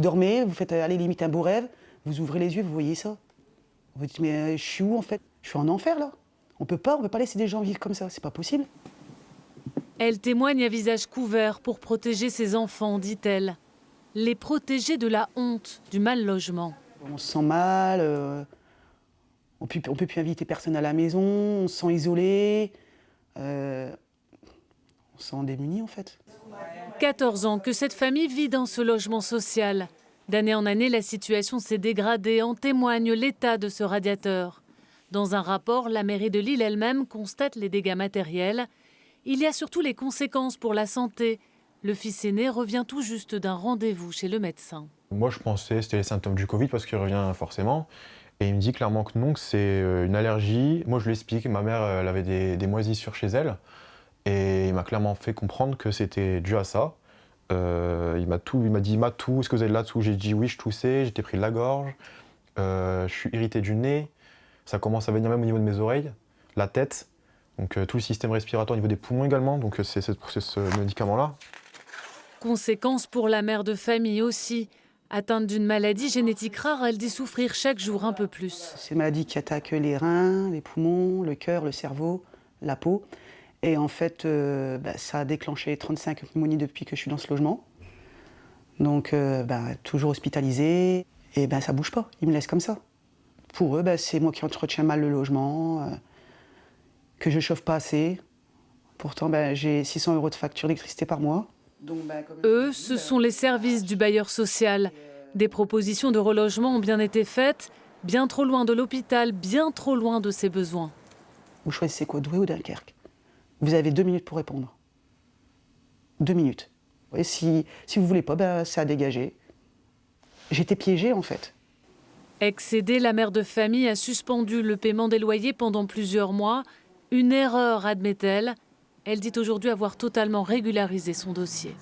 Vous dormez, vous faites aller limite un beau rêve, vous ouvrez les yeux, vous voyez ça. Vous dites mais je suis où en fait? Je suis en enfer là. On peut pas laisser des gens vivre comme ça, c'est pas possible. Elle témoigne à visage couvert pour protéger ses enfants, dit-elle. Les protéger de la honte, du mal logement. On se sent mal, on peut plus inviter personne à la maison, on se sent isolé, on se sent démuni en fait. 14 ans que cette famille vit dans ce logement social. D'année en année, la situation s'est dégradée, en témoigne l'état de ce radiateur. Dans un rapport, la mairie de Lille elle-même constate les dégâts matériels. Il y a surtout les conséquences pour la santé. Le fils aîné revient tout juste d'un rendez-vous chez le médecin. Moi, je pensais que c'était les symptômes du Covid parce qu'il revient forcément. Et il me dit clairement que non, que c'est une allergie. Moi, je lui explique, ma mère, elle avait des moisissures chez elle. Et il m'a clairement fait comprendre que c'était dû à ça. Il m'a dit, est-ce que vous avez de là-dessous? J'ai dit oui, je toussais, j'étais pris de la gorge. Je suis irrité du nez. Ça commence à venir même au niveau de mes oreilles, la tête. Donc tout le système respiratoire au niveau des poumons également. Donc c'est ce médicament-là. Conséquences pour la mère de famille aussi. Atteinte d'une maladie génétique rare, elle dit souffrir chaque jour un peu plus. C'est une maladie qui attaque les reins, les poumons, le cœur, le cerveau, la peau. Et en fait, ça a déclenché 35 pneumonies depuis que je suis dans ce logement. Donc, toujours hospitalisé. Et ça bouge pas, ils me laissent comme ça. Pour eux, c'est moi qui entretiens mal le logement, que je chauffe pas assez. Pourtant, j'ai 600 € de facture d'électricité par mois. Donc, Eux, ce sont les services du bailleur social. Des propositions de relogement ont bien été faites, bien trop loin de l'hôpital, bien trop loin de ses besoins. Vous choisissez quoi, Douai ou Dunkerque? Vous avez 2 minutes pour répondre. 2 minutes. Et si vous voulez pas, c'est à dégager. J'étais piégée en fait. Excédée, la mère de famille a suspendu le paiement des loyers pendant plusieurs mois. Une erreur, admet-elle. Elle dit aujourd'hui avoir totalement régularisé son dossier.